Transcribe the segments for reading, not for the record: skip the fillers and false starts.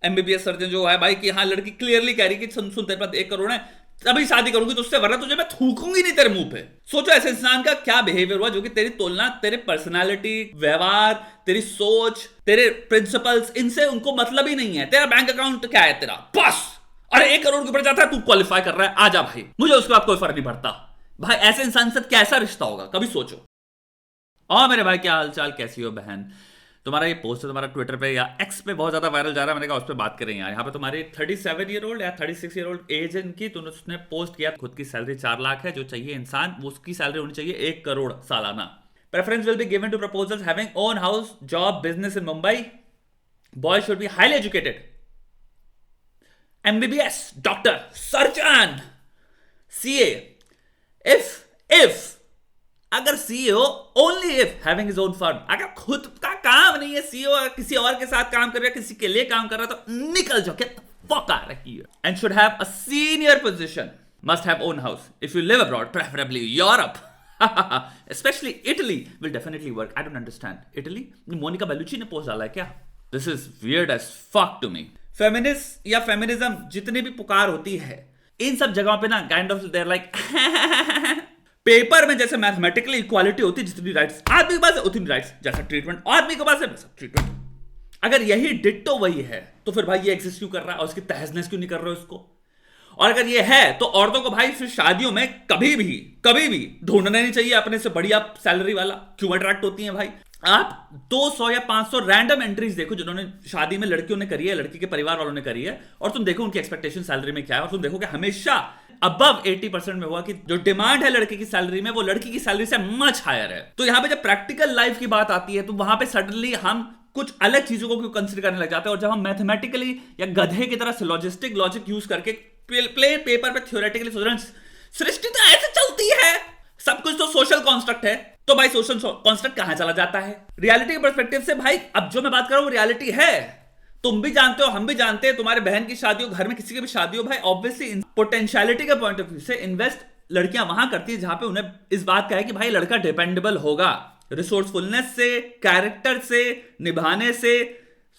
MBBS surgeon जो है भाई कि हाँ लड़की क्लियरली कह रही कि सुन सुन तेरे पास 1 करोड़ है, तभी शादी करूंगी तुझसे, वरना तुझे मैं थूकूंगी नहीं तेरे मुंह पे। सोचो ऐसे इंसान का क्या बिहेवियर हुआ जो कि तेरी तुलना तेरे पर्सनालिटी, व्यवहार, तेरी सोच, तेरे प्रिंसिपल्स, इनसे उनको मतलब ही नहीं है। तेरा बैंक अकाउंट क्या है तेरा, बस अरे 1 करोड़ के ऊपर जाता है, तू क्वालिफाई कर रहा है, आजा भाई, मुझे उसके बाद कोई फर्क नहीं पड़ता। भाई ऐसे इंसान से कैसा रिश्ता होगा, कभी सोचो। और मेरे भाई क्या हालचाल, कैसी हो बहन? तुम्हारा ये पोस्ट है तुम्हारा ट्विटर पे या एक्स पे बहुत ज्यादा वायरल जा रहा है, मैंने कहा उस पर बात करें यार। यहाँ पे तुम्हारी 37 ईयर ओल्ड या 36 ईयर ओल्ड एज इनकी, तो उसने पोस्ट किया खुद की सैलरी 4 लाख है, जो चाहिए इंसान वो उसकी सैलरी होनी चाहिए 1 करोड़ सालाना। Preference will be given to proposals having own house, job, business in Mumbai. Boy should be highly educated, MBBS, doctor, surgeon, CA. If अगर CEO, only if having his own firm, अगर खुद का काम नहीं है, सीईओ किसी और के साथ काम कर रहा है, किसी के लिए काम कर रहा है, तो निकल जाओ, get the fuck out of here. And should have a senior position, must have own house. If you live abroad, preferably Europe, especially Italy will definitely work. I don't understand. Italy? Monica Bellucci ने post डाला है क्या? This is weird as fuck to me. Feminist या feminism जितनी भी पुकार होती है, इन सब जगहों पे ना kind of their like paper में जैसे मैथमेटिकली इक्वालिटी होती है, जितनी राइट्स आदमी के पास है उतनी राइट्स, जैसा ट्रीटमेंट आदमी के पास है वैसा ट्रीटमेंट। अगर यही डिट्टो वही है तो फिर भाई ये एग्जिस्ट क्यों कर रहा है और उसकी तहसनेस क्यों नहीं कर रहे हो इसको? और अगर ये है तो औरतों को भाई फिर शादियों में कभी भी ढूंढना नहीं चाहिए अपने से बढ़िया सैलरी वाला। क्यों अट्रैक्ट होती है भाई? आप 200 या 500 रैंडम एंट्रीज देखो जिन्होंने शादी में लड़कियों ने करी है, लड़की के परिवार वालों ने करी है, और तुम देखो उनकी एक्सपेक्टेशन सैलरी में क्या है, और तुम देखो कि हमेशा अबव 80% में हुआ कि जो डिमांड है लड़के की सैलरी में वो लड़की की सैलरी से मच हायर है। तो यहां पे जब प्रैक्टिकल लाइफ की बात आती है तो वहां पे सडनली हम कुछ अलग चीजों को कंसिडर करने लग जाते हैं, और जब हम मैथमेटिकली या गधे की तरह सिलॉजिस्टिक लॉजिक यूज करके प्लेन पेपर पे थ्योरेटिकली सोच रहे हैं सृष्टि तो ऐसे चलती है, सब कुछ तो सोशल कॉन्स्ट्रक्ट है, तो भाई सोशल कॉन्स्ट्रक्ट कहां चला जाता है? रियलिटी के पर्सपेक्टिव से भाई अब जो मैं बात कर रहा हूं वो रियलिटी है। तुम भी जानते हो, हम भी जानते हैं, तुम्हारे बहन की शादी हो, घर में किसी की भी शादी हो, भाई ऑब्वियसली पोटेंशियलिटी के पॉइंट ऑफ व्यू से इन्वेस्ट लड़कियां वहां करती है जहां पे उन्हें इस बात का है कि भाई लड़का डिपेंडेबल होगा, रिसोर्सफुलनेस से, कैरेक्टर से, निभाने से,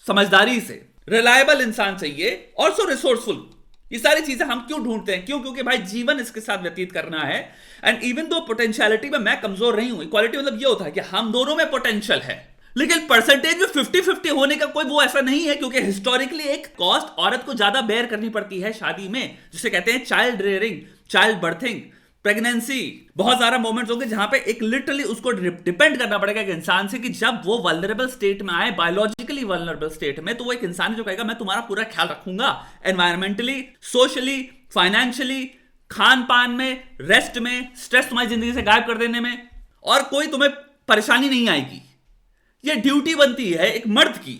समझदारी से, रिलायबल इंसान चाहिए और सो रिसोर्सफुल। ये सारी चीजें हम क्यों ढूंढते हैं? क्यों? क्योंकि भाई जीवन इसके साथ व्यतीत करना है। एंड इवन दो पोटेंशियलिटी में मैं कमजोर नहीं हूं, इक्वालिटी मतलब ये होता है कि हम दोनों में पोटेंशियल है, लेकिन परसेंटेज में 50-50 होने का कोई वो ऐसा नहीं है, क्योंकि हिस्टोरिकली एक कॉस्ट औरत को ज्यादा बेयर करनी पड़ती है शादी में, जिसे कहते हैं child rearing, child berthing, pregnancy. बहुत सारा मोमेंट्स होंगे जहां पे एक लिटरली उसको डिपेंड करना पड़ेगा एक इंसान से कि जब वो वल्नरेबल स्टेट में आए, बायोलॉजिकली वल्नरेबल स्टेट में, तो वो एक इंसान जो कहेगा मैं तुम्हारा पूरा ख्याल रखूंगा, एनवायरमेंटली, सोशली, फाइनेंशियली, खान पान में, रेस्ट में, स्ट्रेस तुम्हारी जिंदगी से गायब कर देने में, और कोई तुम्हें परेशानी नहीं आएगी। ये ड्यूटी बनती है एक मर्द की।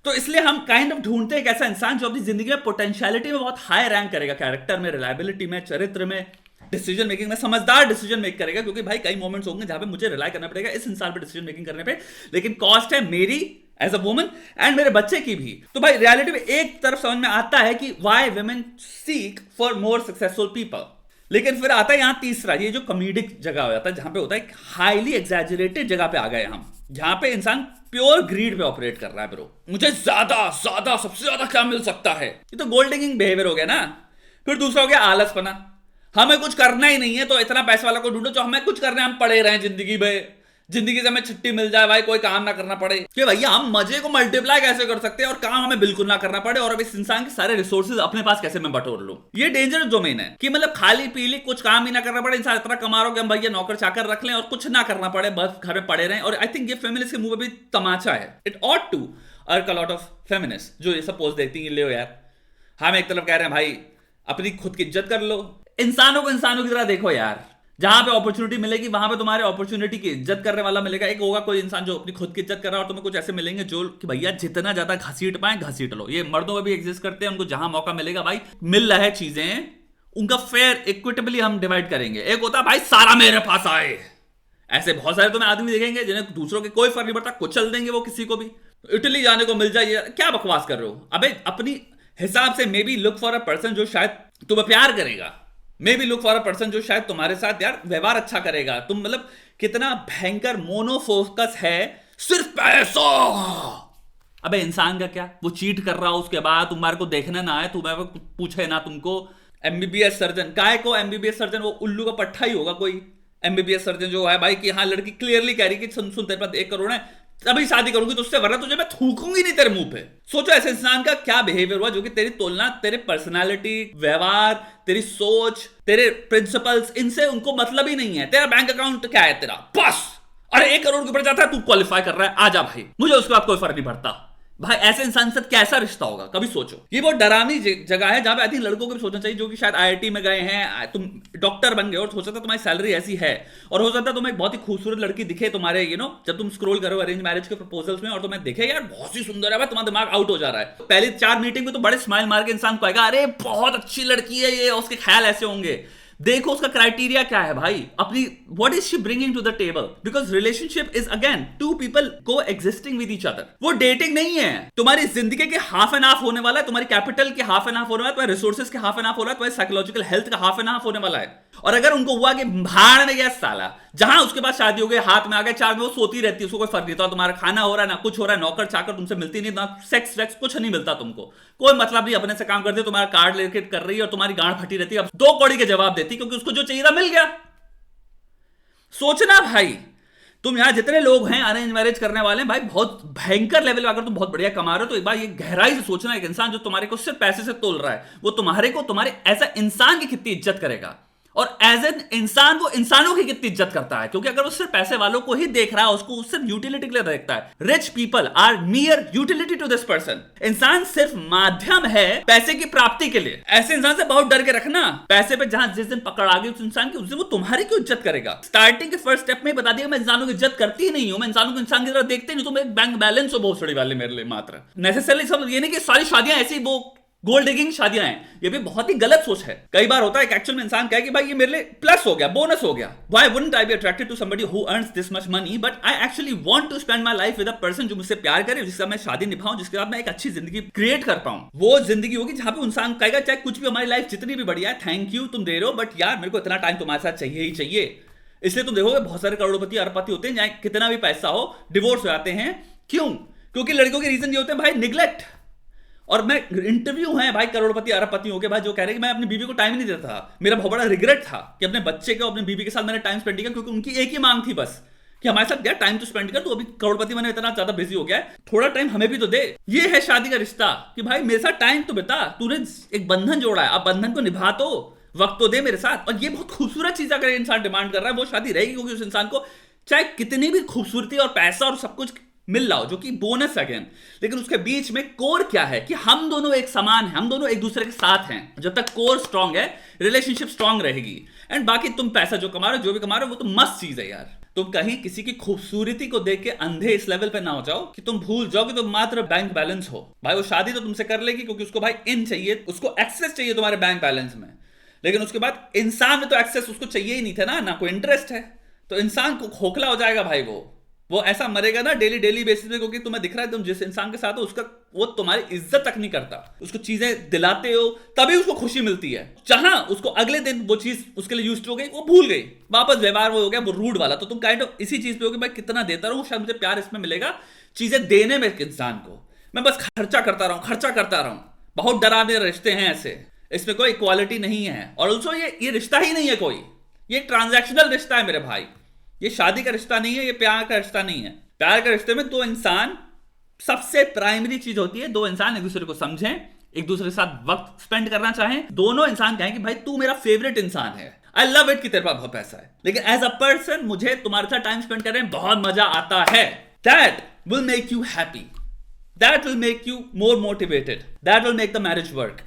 तो इसलिए हम काइंड ऑफ ढूंढते हैं एक ऐसा इंसान जो अपनी जिंदगी में पोटेंशियलिटी में बहुत हाई रैंक करेगा, कैरेक्टर में, रिलायबिलिटी में, चरित्र में, डिसीजन मेकिंग में, समझदार डिसीजन मेक करेगा। क्योंकि भाई कई मोमेंट्स होंगे जहां पे मुझे रिलाई करना पड़ेगा इस इंसान पे डिसीजन मेकिंग करने पे, लेकिन कॉस्ट है मेरी एज अ वुमन एंड मेरे बच्चे की भी। तो भाई रियलिटी में एक तरफ समझ में आता है कि why women seek for more successful people, लेकिन फिर आता है यहां तीसरा, ये जो कॉमेडिक जगह हो जाता है, जहां पे होता है हाईली एग्जैजरेटेड जगह पे आ गए हम, जहां पे इंसान प्योर ग्रीड पे ऑपरेट कर रहा है। ब्रो मुझे ज्यादा सबसे ज्यादा क्या मिल सकता है, ये तो गोल्ड डिगिंग बिहेवियर हो गया ना। फिर दूसरा हो गया आलसपना, हमें कुछ करना ही नहीं है तो इतना पैसे वाला को ढूंढो जो हमें कुछ करने, हम पड़े रहे जिंदगी में, जिंदगी से हमें छुट्टी मिल जाए भाई, कोई काम ना करना पड़े कि भैया हम मजे को मल्टीप्लाई कैसे कर सकते हैं और काम हमें बिल्कुल ना करना पड़े, और अब इस इंसान के सारे रिसोर्सेज अपने पास कैसे मैं बटोर लूं। ये डेंजरस डोमेन है कि मतलब खाली पीली कुछ काम ही ना करना पड़े, इंसान इतना कमा रहा हो कि हम भैया नौकर चाकर रख लें और कुछ ना करना पड़े, बस घर में पड़े रहें। और आई थिंक ये फेमिनिस्ट के मुंह पे भी तमाचा है। इट ऑट टू अर्क अ लॉट ऑफ फेमिनिस्ट जो ये सब पोस्ट देखती है, ले यार हम एक तरफ कह रहे हैं भाई अपनी खुद की इज्जत कर लो, इंसानों को इंसानों की तरह देखो यार, जहां पे अपॉर्चुनिटी मिलेगी वहां पे तुम्हारे अपॉर्चुनिटी की इज्जत करने वाला मिलेगा। एक होगा कोई इंसान जो अपनी खुद की इज्जत कर रहा है, और तुम्हें कुछ ऐसे मिलेंगे जो कि भैया जितना ज्यादा घसीट पाए घसीट लो। ये मर्दों में भी एग्जिस्ट करते हैं, उनको जहां मौका मिलेगा भाई मिल रहा है चीजें, उनका फेयर इक्विटेबली हम डिवाइड करेंगे। एक होता है भाई सारा मेरे पास आए, ऐसे बहुत सारे तुम्हें आदमी देखेंगे जिन्हें दूसरों के कोई फर्क नहीं पड़ता, कुचल देंगे वो किसी को भी। इटली जाने को मिल जाए, क्या बकवास कर रहे हो? अबे अपनी हिसाब से may be look for a person जो शायद तुम्हें प्यार करेगा, may be look for a person जो शायद तुम्हारे साथ यार व्यवहार अच्छा करेगा। तुम मतलब कितना भयंकर मोनोफोकस है सिर्फ पैसा, अबे इंसान का क्या, वो चीट कर रहा हो उसके बाद तुम्हारे को देखना ना आए, तुम्हारे को पूछे ना तुमको। एमबीबीएस सर्जन काय को, एमबीबीएस सर्जन वो उल्लू का पट्टा ही होगा कोई एमबीबीएस सर्जन जो है भाई, कि हाँ लड़की क्लियरली कह रही कि सुन सुन तेरे पास 1 करोड़ है, तभी शादी करूंगी तुझसे, वरना तुझे मैं थूकूंगी नहीं तेरे मुंह पे। सोचो ऐसे इंसान का क्या बिहेवियर हुआ जो कि तेरी तुलना तेरे पर्सनालिटी, व्यवहार, तेरी सोच, तेरे प्रिंसिपल्स, इनसे उनको मतलब ही नहीं है। तेरा बैंक अकाउंट क्या है तेरा, बस अरे 1 करोड़ के ऊपर जाता है, तू क्वालिफाई कर रहा है, आजा भाई, मुझे उसके बाद कोई फर्क नहीं पड़ता। भाई ऐसे इंसान से कैसा रिश्ता होगा, कभी सोचो। ये बहुत डरावनी जगह है जहां पे आई थिंक लड़कों को भी सोचना चाहिए, जो कि शायद आईआईटी में गए हैं, तुम डॉक्टर बन गए और हो सकता है तुम्हारी सैलरी ऐसी है, और हो सकता है तुम्हें एक बहुत ही खूबसूरत लड़की दिखे तुम्हारे जब तुम स्क्रॉल करो अरेंज मैरिज के प्रपोजल्स में और तुम्हें दिखे यार बहुत ही सुंदर है, भाई तुम्हारा दिमाग आउट हो जा रहा है, तो पहले 4 मीटिंग में तो बड़े स्माइल मार के इंसान को आएगा, अरे बहुत अच्छी लड़की है ये, उसके ख्याल ऐसे होंगे। देखो उसका क्राइटेरिया क्या है भाई, अपनी what is she bringing to the table, because relationship is again 2 people को एग्जिस्टिंग विद ईच अदर। वो डेटिंग नहीं है, तुम्हारी जिंदगी के हाफ एंड हाफ होने वाला है, तुम्हारी कैपिटल के हाफ एंड हाफ होने वाला है, तुम्हारे रिसोर्सेज के हाफ एंड हाफ हो रहा है, तुम्हारी साइकोलॉजिकल हेल्थ का हाफ एंड हाफ होने वाला है। और अगर उनको हुआ कि भाड़ में गया साला, जहां उसके बाद शादी हो गई, हाथ में आ गए 4 में, वो सोती रहती है, उसको कोई फर्क नहीं था, तुम्हारा खाना हो रहा है ना कुछ हो रहा है, नौकर चाकर तुमसे मिलती नहीं, ना सेक्स वेक्स कुछ नहीं मिलता तुमको, कोई मतलब नहीं, अपने से काम करते, तुम्हारा कार्ड लेके कर रही है और तुम्हारी गांड फटी रहती है, अब 2 कौड़ी के जवाब देती क्योंकि उसको जो चाहिए था मिल गया। सोचना भाई, तुम यहां जितने लोग हैं अरेंज मैरिज करने वाले हैं भाई, बहुत भयंकर लेवल में अगर तुम बहुत बढ़िया कमा रहे हो तो एक बार ये गहराई से सोचना, एक इंसान जो तुम्हारे को सिर्फ पैसे से तोल रहा है, वो तुम्हारे को तुम्हारे ऐसा इंसान की कितनी इज्जत करेगा, और एज एन इंसान वो इंसानों की कितनी इज्जत करता है। क्योंकि अगर वो सिर्फ पैसे वालों को ही देख रहा है, उसको सिर्फ यूटिलिटी के लिए देखता है, rich people are mere utility to this person. इंसान सिर्फ माध्यम है पैसे की प्राप्ति के लिए। ऐसे इंसान से बहुत डर के रखना, पैसे पे जहां जिस दिन पकड़ आ गई उस इंसान की, उस दिन वो तुम्हारी क्यों इज्जत करेगा। स्टार्टिंग के फर्स्ट स्टेप में बता दिया मैं इंसानों की इज्जत करती ही नहीं हूं, मैं इंसानों को इंसान की तरह देखते नहीं, तुम एक बैंक बैलेंस हो बहुत बड़ी वाले मेरे लिए मात्र। नेसेसरली सब ये नहीं कि सारी शादियां ऐसी वो गोल्ड डिगिंग शादियां हैं, ये भी बहुत ही गलत सोच है। कई बार होता है कि एक्चुअल में इंसान कहे कि भाई ये मेरे लिए प्लस हो गया, बोनस हो गया, why wouldn't I be attracted to somebody who earns this much money, but I actually want to spend my life with a person जो मुझसे प्यार करे, जिसके साथ मैं शादी निभाऊं, जिसके साथ मैं एक अच्छी जिंदगी क्रिएट कर पाऊं। वो जिंदगी होगी जहां पे इंसान कहेगा चाहे कुछ भी हमारी लाइफ जितनी भी बढ़िया है, थैंक यू तुम दे रहे हो, बट यार मेरे को इतना टाइम तुम्हारे साथ चाहिए ही चाहिए। इसलिए तुम देखोगे बहुत सारे करोड़पति अरबपति होते हैं, चाहे कितना भी पैसा हो, डिवोर्स हो जाते हैं। क्यों? क्योंकि लड़कों के रीजन ये होते हैं भाई निग्लेक्ट। और मैं इंटरव्यू है भाई करोड़पति अरबपति हो के भाई जो कह रहे हैं कि मैं अपनी बीवी को टाइम नहीं देता था, मेरा बहुत बड़ा रिग्रेट था कि अपने बच्चे को अपनी बीवी के साथ मैंने टाइम स्पेंड किया, क्योंकि उनकी एक ही मांग थी बस कि हमारे साथ क्या टाइम तो स्पेंड कर, तो अभी करोड़पति मैंने इतना ज्यादा बिजी हो गया है, थोड़ा टाइम हमें भी तो दे। ये है शादी का रिश्ता कि भाई मेरे साथ टाइम तो बिता, तूने एक बंधन जोड़ा है, अब बंधन को निभा, तो वक्त तो दे मेरे साथ। और ये बहुत खूबसूरत चीज अगर इंसान डिमांड कर रहा है, वो शादी रहेगी, क्योंकि उस इंसान को चाहे कितनी भी खूबसूरती और पैसा और सब कुछ मिल रहा हो, जो कि बोनस अगेन, लेकिन उसके बीच में कोर क्या है कि हम दोनों एक समान हैं, हम दोनों एक दूसरे के साथ हैं। जब तक कोर स्ट्रांग है, रिलेशनशिप स्ट्रांग रहेगी। एंड बाकी तुम पैसा जो कमा रहे हो, जो भी कमा रहे हो, वो तो मस्त चीज है यार। तुम कहीं किसी की खूबसूरती को देख के अंधे इस लेवल पे ना हो जाओ कि तुम भूल जाओ कि तुम मात्र बैंक बैलेंस हो। भाई वो शादी तो तुमसे कर लेगी क्योंकि उसको भाई इन चाहिए, उसको एक्सेस चाहिए तुम्हारे बैंक बैलेंस में, लेकिन उसके बाद इंसान में तो एक्सेस उसको चाहिए ही नहीं था ना कोई इंटरेस्ट है, तो इंसान को खोखला हो जाएगा भाई। वो ऐसा मरेगा ना डेली बेसिस पे, क्योंकि तुम्हें दिख रहा है तुम जिस इंसान के साथ हो उसका वो तुम्हारी इज्जत तक नहीं करता, उसको चीजें दिलाते हो तभी उसको खुशी मिलती है। जहां उसको अगले दिन वो चीज उसके लिए यूज्ड हो गई, वो भूल गई, वापस व्यवहार वो हो गया वो रूड वाला। तो तुम काइंड ऑफ इसी चीज पे हो कि मैं कितना देता रहूं, शायद मुझे प्यार इसमें मिलेगा, चीजें देने में इंसान को मैं बस खर्चा करता रहूं। बहुत डरावने रिश्ते हैं ऐसे, इसमें कोई इक्वालिटी नहीं है। और ऑल्सो ये रिश्ता ही नहीं है कोई, ये ट्रांजैक्शनल रिश्ता है मेरे भाई, ये शादी का रिश्ता नहीं है, ये प्यार का रिश्ता नहीं है। प्यार के रिश्ते में 2 इंसान सबसे प्राइमरी चीज होती है, 2 इंसान एक दूसरे को समझें, एक दूसरे के साथ वक्त स्पेंड करना चाहें, दोनों इंसान कहें कि भाई तू मेरा फेवरेट इंसान है, आई लव इट कि तेरे पास बहुत पैसा है, लेकिन एज अ पर्सन मुझे तुम्हारे साथ टाइम स्पेंड करने में बहुत मजा आता है। That will make you happy, that will make you more motivated, that will make the marriage work.